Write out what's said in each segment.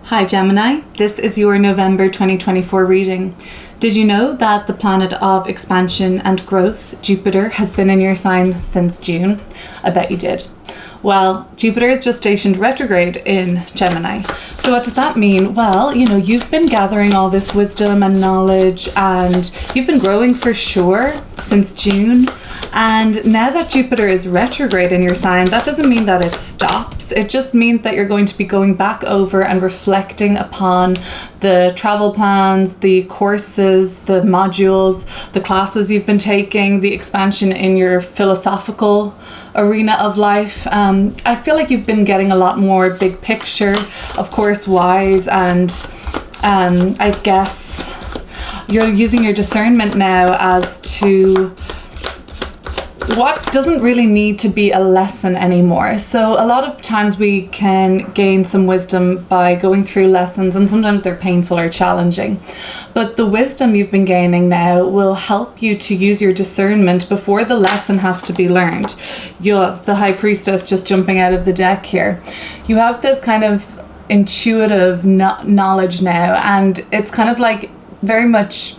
Hi Gemini, this is your November 2024 reading. Did you know that the planet of expansion and growth, Jupiter, has been in your sign since June? I bet you did. Well, Jupiter is just stationed retrograde in Gemini. So what does that mean? Well, you've been gathering all this wisdom and knowledge and you've been growing for sure since June. And now that Jupiter is retrograde in your sign, that doesn't mean that it stops. It just means that you're going to be going back over and reflecting upon the travel plans, the courses, the modules, the classes you've been taking, the expansion in your philosophical arena of life. I feel like you've been getting a lot more big picture, of course, wise, and I guess you're using your discernment now as to what doesn't really need to be a lesson anymore. So a lot of times we can gain some wisdom by going through lessons, and sometimes they're painful or challenging. But the wisdom you've been gaining now will help you to use your discernment before the lesson has to be learned. You're the High Priestess just jumping out of the deck here. You have this kind of intuitive knowledge now, and it's kind of like very much,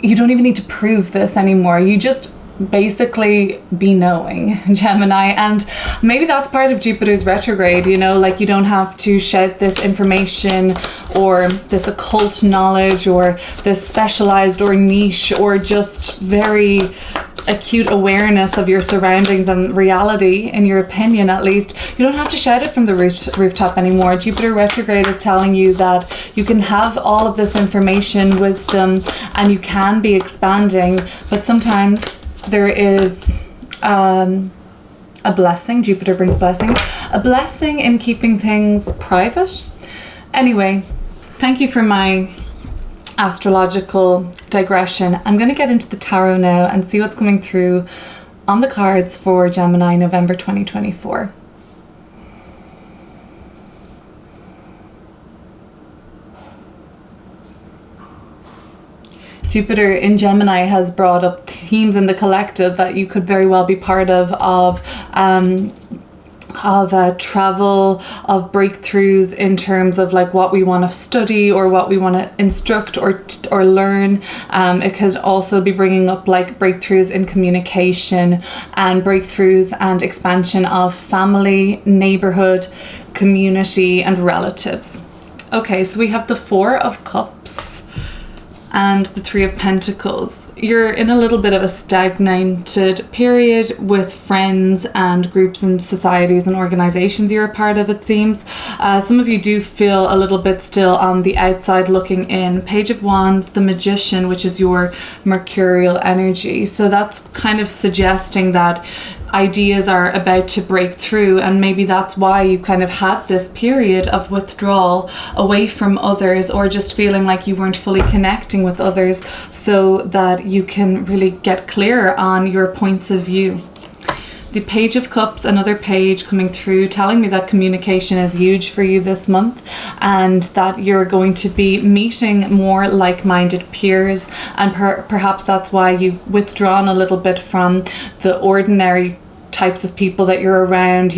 you don't even need to prove this anymore. You just basically be knowing, Gemini. And maybe that's part of Jupiter's retrograde, like you don't have to shout this information or this occult knowledge or this specialized or niche or just very acute awareness of your surroundings and reality, in your opinion at least. You don't have to shout it from the rooftop anymore. Jupiter retrograde is telling you that you can have all of this information, wisdom, and you can be expanding, but sometimes there is a blessing. Jupiter brings blessings. A blessing in keeping things private. Anyway, thank you for my astrological digression. I'm going to get into the tarot now and see what's coming through on the cards for Gemini November 2024. Jupiter in Gemini has brought up themes in the collective that you could very well be part of travel, of breakthroughs in terms of like what we want to study or what we want to instruct or learn. It could also be bringing up like breakthroughs in communication and breakthroughs and expansion of family, neighborhood, community, and relatives. Okay, so we have the Four of Cups and the Three of Pentacles. You're in a little bit of a stagnated period with friends and groups and societies and organizations you're a part of, it seems. Some of you do feel a little bit still on the outside looking in. Page of Wands, the Magician, which is your mercurial energy. So that's kind of suggesting that ideas are about to break through, and maybe that's why you kind of had this period of withdrawal away from others, or just feeling like you weren't fully connecting with others, so that you can really get clear on your points of view. The Page of Cups, another page coming through, telling me that communication is huge for you this month, and that you're going to be meeting more like-minded peers, and perhaps that's why you've withdrawn a little bit from the ordinary types of people that you're around,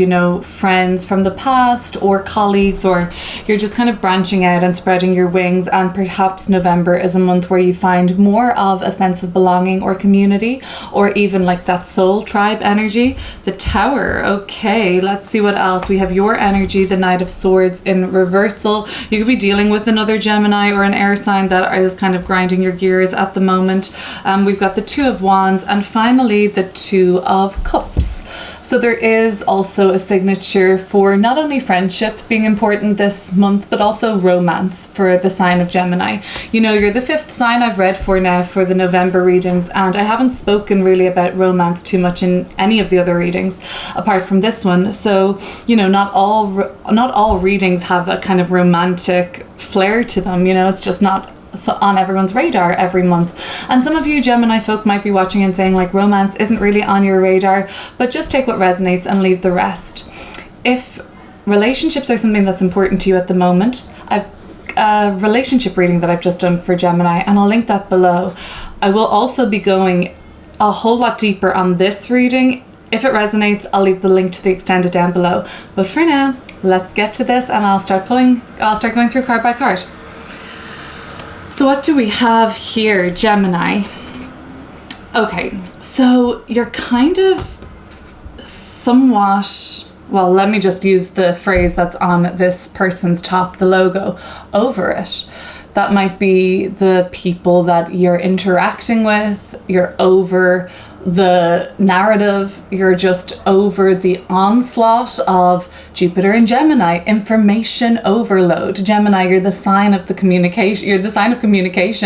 friends from the past or colleagues, or you're just kind of branching out and spreading your wings. And perhaps November is a month where you find more of a sense of belonging or community, or even like that soul tribe energy. The Tower. Okay, let's see what else. We have your energy, the Knight of Swords in reversal. You could be dealing with another Gemini or an air sign that is kind of grinding your gears at the moment. We've got the Two of Wands, and finally the Two of Cups. So there is also a signature for not only friendship being important this month, but also romance for the sign of Gemini. You're the fifth sign I've read for now for the November readings, and I haven't spoken really about romance too much in any of the other readings apart from this one. So, not all readings have a kind of romantic flair to them. It's just not on everyone's radar every month. And some of you Gemini folk might be watching and saying like romance isn't really on your radar, but just take what resonates and leave the rest. If relationships are something that's important to you at the moment, I've a relationship reading that I've just done for Gemini, and I'll link that below. I will also be going a whole lot deeper on this reading. If it resonates, I'll leave the link to the extended down below. But for now, let's get to this, and I'll start going through card by card. So what do we have here, Gemini? Okay, so you're kind of somewhat, well, let me just use the phrase that's on this person's top, the logo, over it. That might be the people that you're interacting with, you're over the narrative, you're just over the onslaught of Jupiter and Gemini, information overload. Gemini, you're the sign of the communication,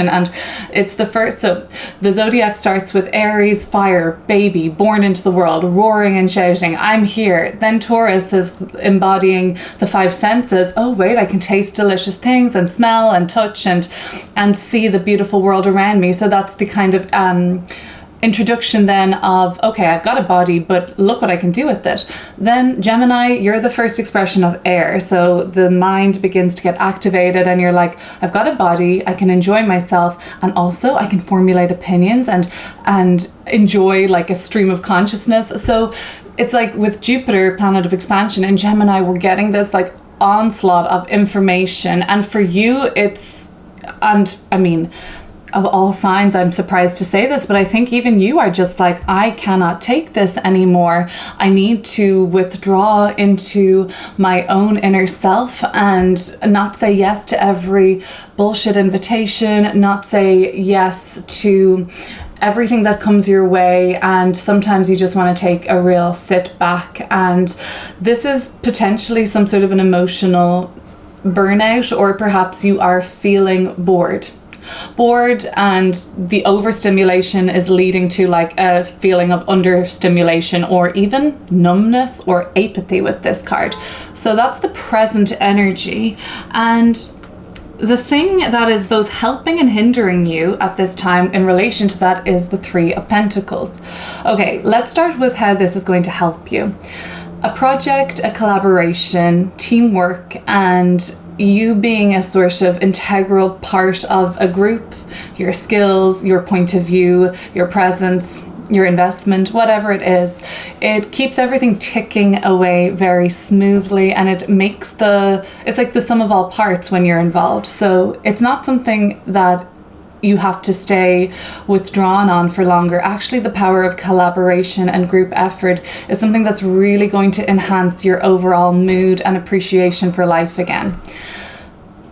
and it's the first. So the zodiac starts with Aries, fire, baby, born into the world, roaring and shouting, I'm here. Then Taurus is embodying the five senses. Oh wait, I can taste delicious things and smell and touch and see the beautiful world around me. So that's the kind of introduction then of, okay, I've got a body, but look what I can do with it. Then Gemini, you're the first expression of air. So the mind begins to get activated and you're like, I've got a body, I can enjoy myself, and also I can formulate opinions and enjoy like a stream of consciousness. So it's like with Jupiter, planet of expansion, and Gemini, we're getting this like onslaught of information. And for you, of all signs, I'm surprised to say this, but I think even you are just like, I cannot take this anymore. I need to withdraw into my own inner self and not say yes to every bullshit invitation, not say yes to everything that comes your way. And sometimes you just want to take a real sit back. And this is potentially some sort of an emotional burnout, or perhaps you are feeling bored, and the overstimulation is leading to like a feeling of understimulation or even numbness or apathy with this card. So that's the present energy. And the thing that is both helping and hindering you at this time in relation to that is the Three of Pentacles. Okay, let's start with how this is going to help you. A project, a collaboration, teamwork, and you being a sort of integral part of a group, your skills, your point of view, your presence, your investment, whatever it is, it keeps everything ticking away very smoothly, and it's like the sum of all parts when you're involved. So it's not something that you have to stay withdrawn on for longer. Actually, the power of collaboration and group effort is something that's really going to enhance your overall mood and appreciation for life again.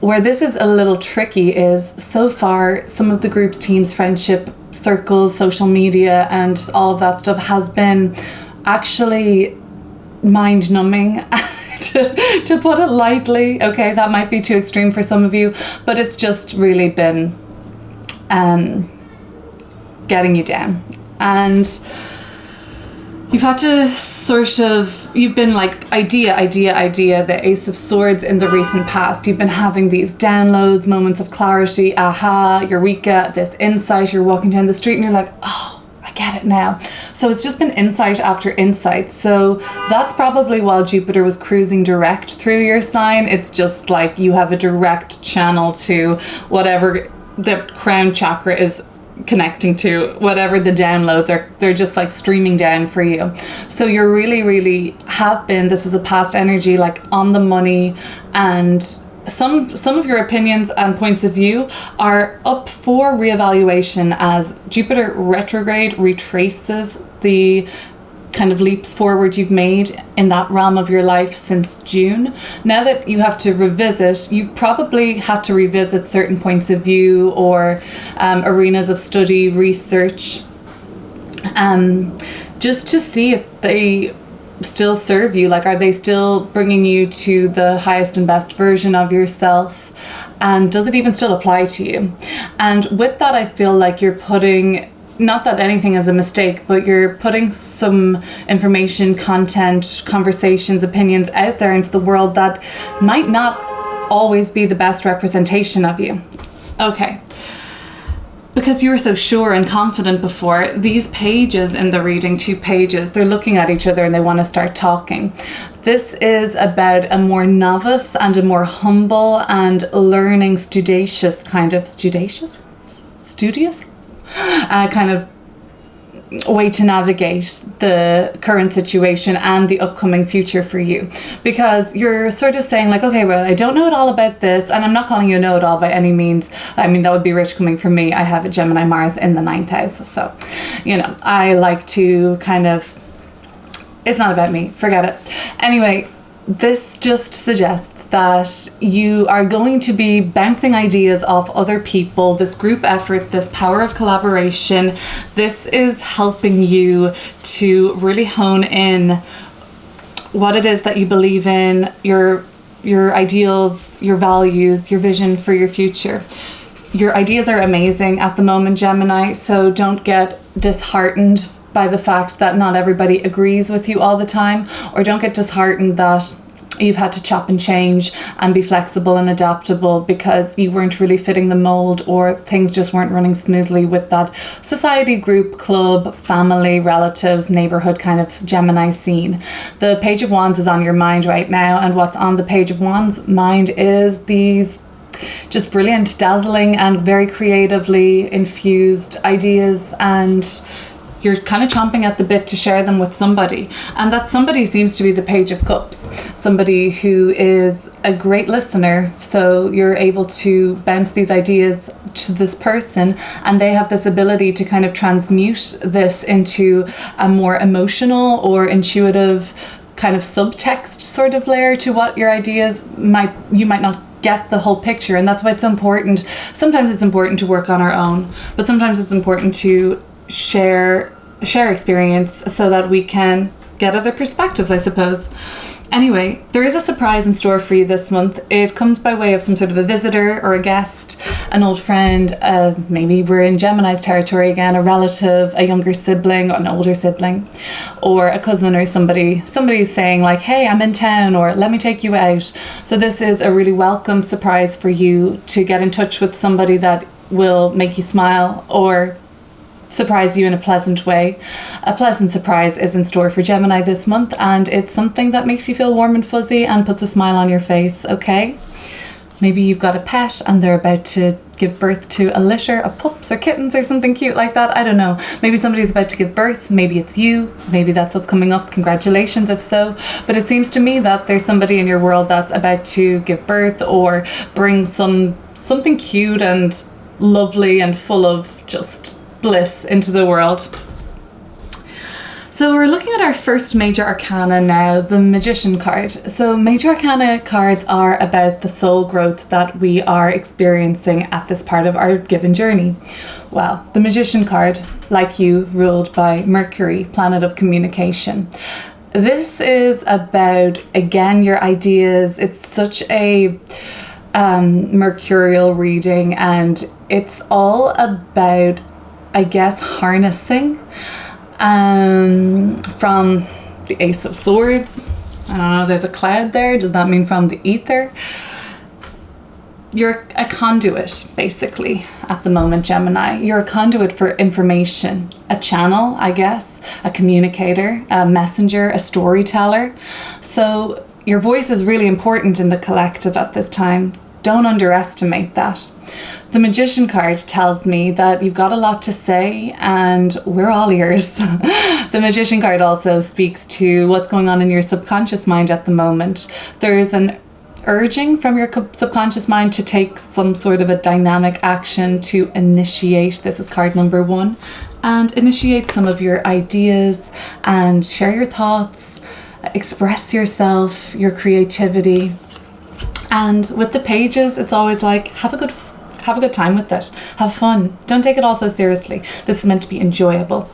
Where this is a little tricky is, so far, some of the group's, teams, friendship circles, social media, and all of that stuff has been actually mind-numbing. to put it lightly. Okay, that might be too extreme for some of you, but it's just really been getting you down, and you've had to you've been like idea, the Ace of Swords in the recent past. You've been having these downloads, moments of clarity, aha, eureka, this insight. You're walking down the street and you're like, oh, I get it now. So it's just been insight after insight. So that's probably while Jupiter was cruising direct through your sign. It's just like you have a direct channel to whatever the crown chakra is connecting to, whatever the downloads are. They're just like streaming down for you. So you're really have been, this is a past energy, like on the money, and some of your opinions and points of view are up for reevaluation as Jupiter retrograde retraces the kind of leaps forward you've made in that realm of your life since June. Now that you have to revisit, you've probably had to revisit certain points of view or arenas of study, research, just to see if they still serve you. Like, are they still bringing you to the highest and best version of yourself? And does it even still apply to you? And with that, I feel like you're putting, not that anything is a mistake, but you're putting some information, content, conversations, opinions out there into the world that might not always be the best representation of you. Okay. Because you were so sure and confident before, these pages in the reading, 2 pages, they're looking at each other and they want to start talking. This is about a more novice and a more humble and learning studious kind of way to navigate the current situation and the upcoming future for you, because you're sort of saying like, okay, well, I don't know it all about this, and I'm not calling you a know-it-all by any means. I mean, that would be rich coming from me. I have a Gemini Mars in the 9th house, so I like to kind of, it's not about me, forget it. Anyway, this just suggests that you are going to be bouncing ideas off other people, this group effort, this power of collaboration. This is helping you to really hone in what it is that you believe in, your ideals, your values, your vision for your future. Your ideas are amazing at the moment, Gemini, so don't get disheartened by the fact that not everybody agrees with you all the time, or don't get disheartened that you've had to chop and change and be flexible and adaptable because you weren't really fitting the mold, or things just weren't running smoothly with that society, group, club, family, relatives, neighborhood kind of Gemini scene. The Page of Wands is on your mind right now, and what's on the Page of Wands mind is these just brilliant, dazzling and very creatively infused ideas, and you're kind of chomping at the bit to share them with somebody. And that somebody seems to be the Page of Cups, somebody who is a great listener. So you're able to bounce these ideas to this person, and they have this ability to kind of transmute this into a more emotional or intuitive kind of subtext sort of layer to what your ideas you might not get the whole picture. And that's why it's so important. Sometimes it's important to work on our own, but sometimes it's important to share experience so that we can get other perspectives, I suppose. Anyway, there is a surprise in store for you this month. It comes by way of some sort of a visitor or a guest, an old friend, maybe we're in Gemini's territory again, a relative, a younger sibling, or an older sibling, or a cousin, or somebody's saying like, hey, I'm in town, or let me take you out. So this is a really welcome surprise for you to get in touch with somebody that will make you smile or surprise you in a pleasant way. A pleasant surprise is in store for Gemini this month, and it's something that makes you feel warm and fuzzy and puts a smile on your face, okay? Maybe you've got a pet and they're about to give birth to a litter of pups or kittens or something cute like that. I don't know. Maybe somebody's about to give birth. Maybe it's you. Maybe that's what's coming up. Congratulations if so. But it seems to me that there's somebody in your world that's about to give birth or bring something cute and lovely and full of just bliss into the world. So we're looking at our first major arcana now, the Magician card. So major arcana cards are about the soul growth that we are experiencing at this part of our given journey. Well, the Magician card, like you, ruled by Mercury, planet of communication. This is about, again, your ideas. It's such a mercurial reading, and it's all about, I guess, harnessing from the Ace of Swords. I don't know, there's a cloud there. Does that mean from the ether? You're a conduit, basically, at the moment, Gemini. You're a conduit for information, a channel, I guess, a communicator, a messenger, a storyteller. So your voice is really important in the collective at this time. Don't underestimate that. The Magician card tells me that you've got a lot to say, and we're all ears. The Magician card also speaks to what's going on in your subconscious mind at the moment. There's an urging from your subconscious mind to take some sort of a dynamic action to initiate. This is card number 1. And initiate some of your ideas and share your thoughts, express yourself, your creativity. And with the pages, it's always like, have a good time with it. Have fun. Don't take it all so seriously. This is meant to be enjoyable.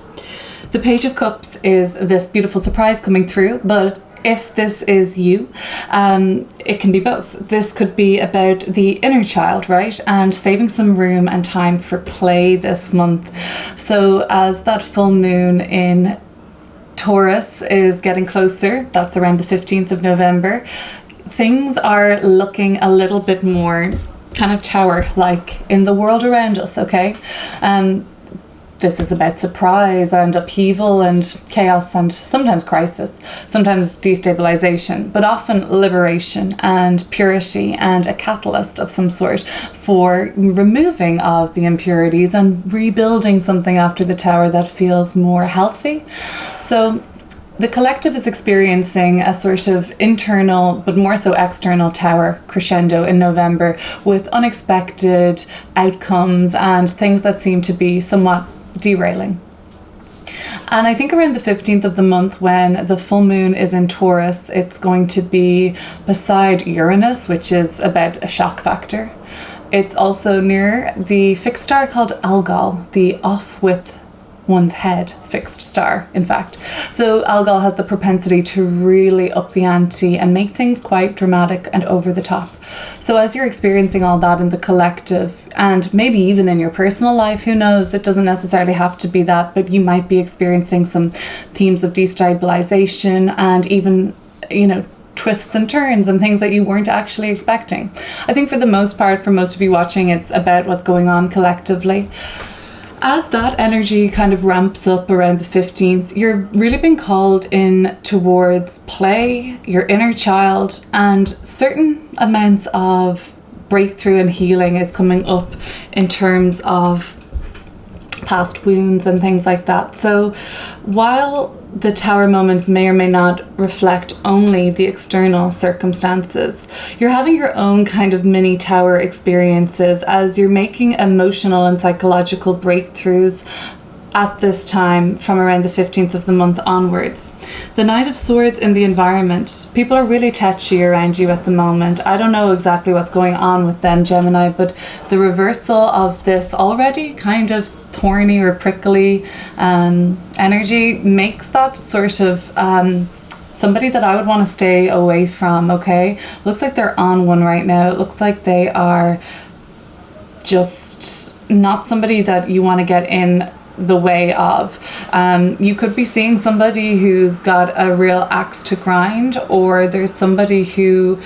The Page of Cups is this beautiful surprise coming through, but if this is you, it can be both. This could be about the inner child, right? And saving some room and time for play this month. So as that full moon in Taurus is getting closer, that's around the 15th of November, things are looking a little bit more kind of tower-like in the world around us, okay? this is about surprise and upheaval and chaos and sometimes crisis, sometimes destabilization, but often liberation and purity and a catalyst of some sort for removing of the impurities and rebuilding something after the tower that feels more healthy. So the collective is experiencing a sort of internal, but more so external tower crescendo in November, with unexpected outcomes and things that seem to be somewhat derailing. And I think around the 15th of the month, when the full moon is in Taurus, it's going to be beside Uranus, which is about a shock factor. It's also near the fixed star called Algol, the off with one's head fixed star, in fact. So Algol has the propensity to really up the ante and make things quite dramatic and over the top. So as you're experiencing all that in the collective, and maybe even in your personal life, who knows, it doesn't necessarily have to be that, but you might be experiencing some themes of destabilization and even, twists and turns and things that you weren't actually expecting. I think for the most part, for most of you watching, it's about what's going on collectively. As that energy kind of ramps up around the 15th, you're really being called in towards play, your inner child, and certain amounts of breakthrough and healing is coming up in terms of past wounds and things like that. So while the tower moment may or may not reflect only the external circumstances, you're having your own kind of mini tower experiences as you're making emotional and psychological breakthroughs at this time from around the 15th of the month onwards. The Knight of Swords in the environment. People are really touchy around you at the moment. I don't know exactly what's going on with them, Gemini, but the reversal of this already kind of thorny or prickly energy makes that sort of somebody that I would want to stay away from, okay? Looks like they're on one right now. It looks like they are just not somebody that you want to get in the way of. You could be seeing somebody who's got a real axe to grind, or there's somebody who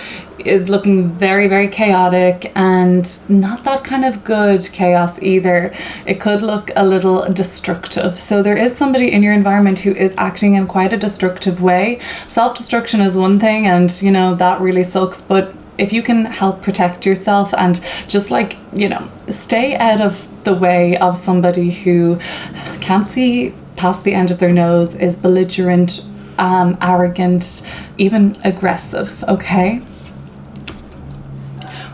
is looking very, very chaotic and not that kind of good chaos either. It could look a little destructive. So there is somebody in your environment who is acting in quite a destructive way. Self-destruction is one thing, and that really sucks, but if you can help protect yourself and just stay out of the way of somebody who can't see past the end of their nose, is belligerent, arrogant, even aggressive, okay?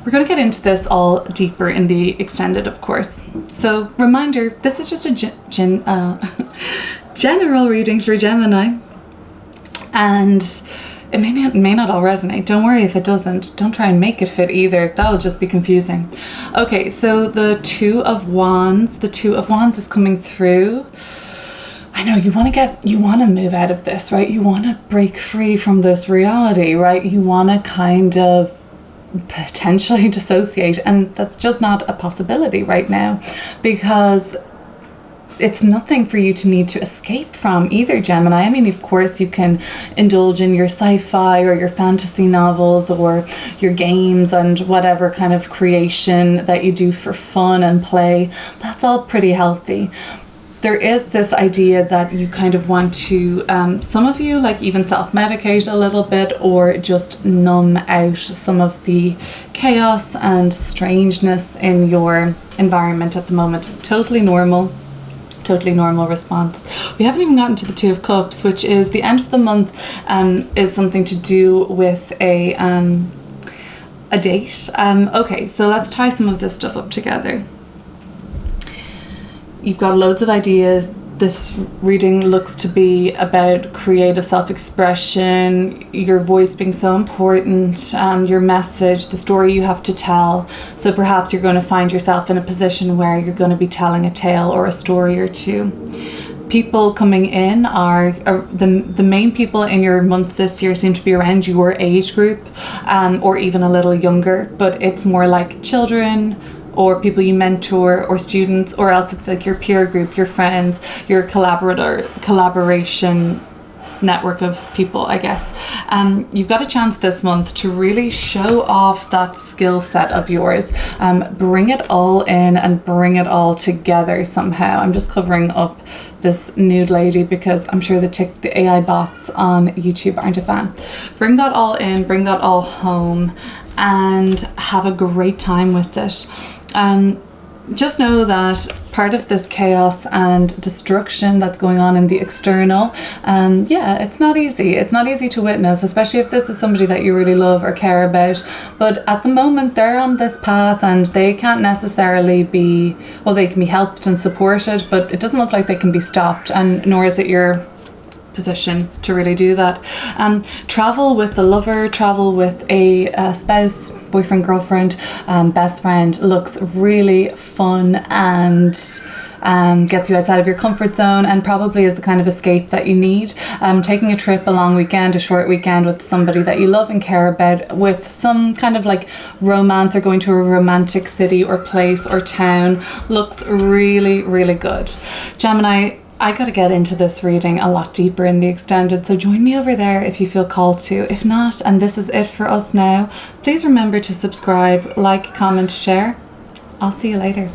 We're going to get into this all deeper in the extended, of course. So reminder, this is just a general reading for Gemini, and it may not all resonate. Don't worry if it doesn't. Don't try and make it fit either. That'll just be confusing. Okay, so the Two of Wands. The Two of Wands is coming through. I know you want to move out of this, right? You want to break free from this reality, right? You want to kind of potentially dissociate, and that's just not a possibility right now, because it's nothing for you to need to escape from either, Gemini. I mean, of course you can indulge in your sci-fi or your fantasy novels or your games and whatever kind of creation that you do for fun and play. That's all pretty healthy. There is this idea that you kind of want to, some of you even self-medicate a little bit, or just numb out some of the chaos and strangeness in your environment at the moment. Totally normal response. We haven't even gotten to the Two of Cups, which is the end of the month, is something to do with a date. Okay, so let's tie some of this stuff up together. You've got loads of ideas. This reading looks to be about creative self-expression, your voice being so important, your message, the story you have to tell. So perhaps you're going to find yourself in a position where you're going to be telling a tale or a story or two. People coming in are the main people in your month this year seem to be around your age group, or even a little younger, but it's more like children, or people you mentor, or students, or else it's like your peer group, your friends, your collaboration network of people, I guess. You've got a chance this month to really show off that skill set of yours. Bring it all in and bring it all together somehow. I'm just covering up this nude lady because I'm sure the AI bots on YouTube aren't a fan. Bring that all in, bring that all home, and have a great time with it. Just know that part of this chaos and destruction that's going on in the external, it's not easy. It's not easy to witness, especially if this is somebody that you really love or care about. But at the moment, they're on this path and they can't necessarily be, well, they can be helped and supported, but it doesn't look like they can be stopped, and nor is it your position to really do that. Travel with the lover, travel with a spouse, boyfriend, girlfriend, best friend looks really fun and gets you outside of your comfort zone, and probably is the kind of escape that you need. Taking a trip, a long weekend, a short weekend with somebody that you love and care about, with some kind of like romance, or going to a romantic city or place or town, looks really, really good. Gemini, I got to get into this reading a lot deeper in the extended, so join me over there if you feel called to. If not, and this is it for us now, please remember to subscribe, like, comment, share. I'll see you later.